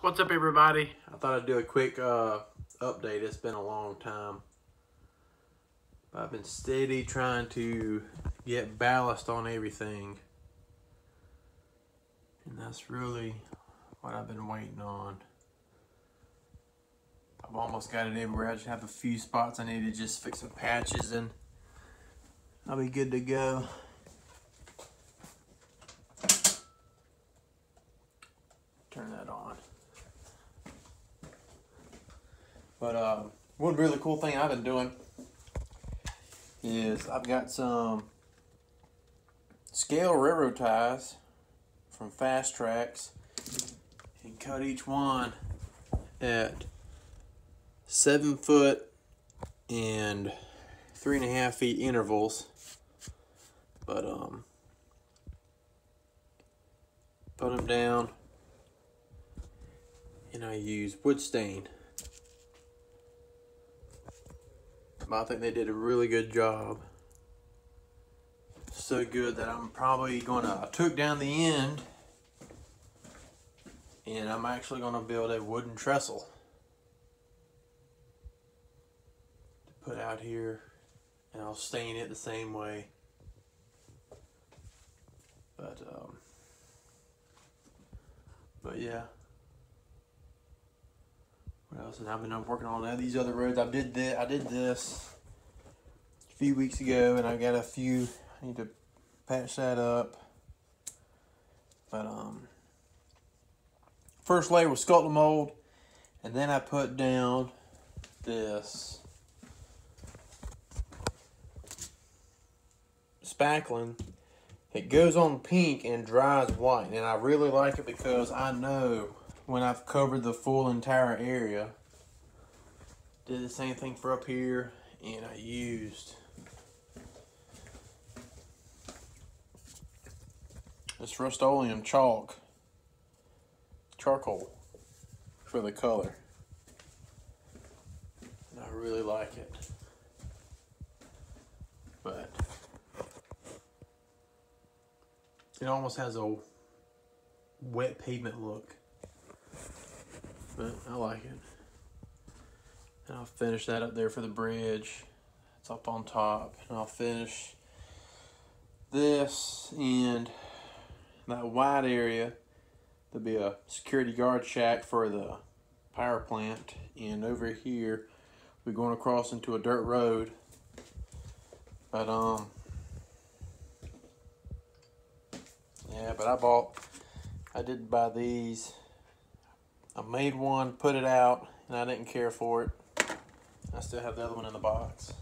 What's up, everybody? I thought I'd do a quick update. It's been a long time. I've been steady trying to get ballast on everything. And that's really what I've been waiting on. I've almost got it everywhere. I just have a few spots I need to just fix some patches and I'll be good to go. Turn that on. But one really cool thing I've been doing is I've got some scale railroad ties from Fast Tracks and cut each one at 7 foot and 3.5 feet intervals. But put them down and I use wood stain. I think they did a really good job. So good that I'm probably I took down the end and I'm actually gonna build a wooden trestle to put out here, and I'll stain it the same way. But yeah. What else? And I've been working on these other roads. I did this a few weeks ago, and I got a few. I need to patch that up. But first layer was sculpted mold, and then I put down this spackling. It goes on pink and dries white, and I really like it because I know when I've covered the full entire area. Did the same thing for up here, and I used this Rust-Oleum charcoal for the color, and I really like it. But it almost has a wet pavement look, but I like it. And I'll finish that up there for the bridge. It's up on top, and I'll finish this and that wide area. There'll be a security guard shack for the power plant, and over here we're going across into a dirt road. But yeah, but I did buy these. I made one, put it out, and I didn't care for it. I still have the other one in the box.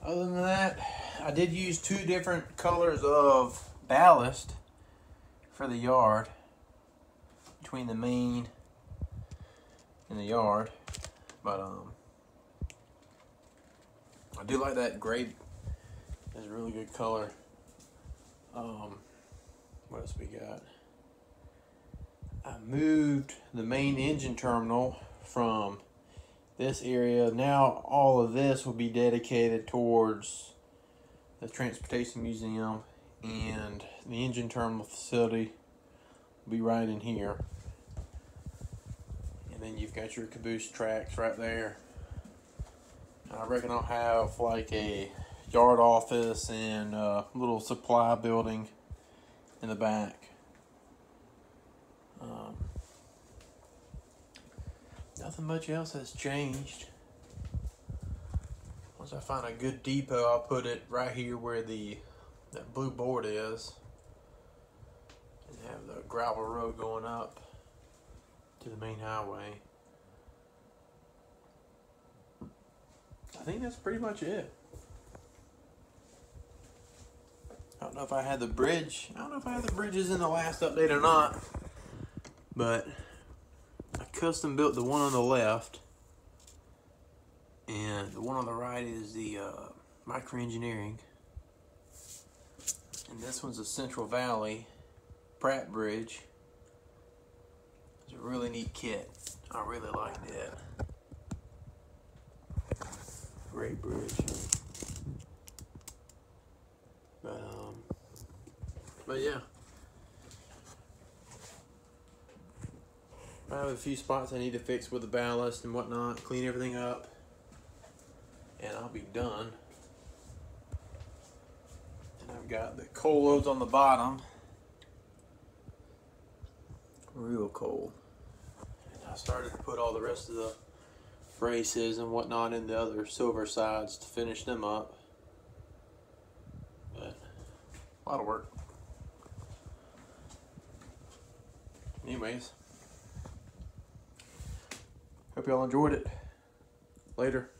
Other than that, I did use 2 different colors of ballast for the yard, between the main and the yard. But I do like that gray. It's a really good color. What else we got? I moved the main engine terminal from this area. Now all of this will be dedicated towards the Transportation Museum, and the engine terminal facility will be right in here. And then you've got your caboose tracks right there. I reckon I'll have like a yard office and a little supply building in the back. Nothing much else has changed. Once I find a good depot, I'll put it right here where that blue board is, and have the gravel road going up to the main highway. I think that's pretty much it. I don't know if I had the bridge. I don't know if I had the bridges in the last update or not, but I custom built the one on the left, and the one on the right is the Micro Engineering, and this one's a Central Valley Pratt Bridge. It's a really neat kit. I really liked it. Great bridge. But yeah. I have a few spots I need to fix with the ballast and whatnot, clean everything up, and I'll be done. And I've got the coal loads on the bottom, real cold. And I started to put all the rest of the braces and whatnot in the other silver sides to finish them up. But a lot of work. Anyways, hope y'all enjoyed it. Later.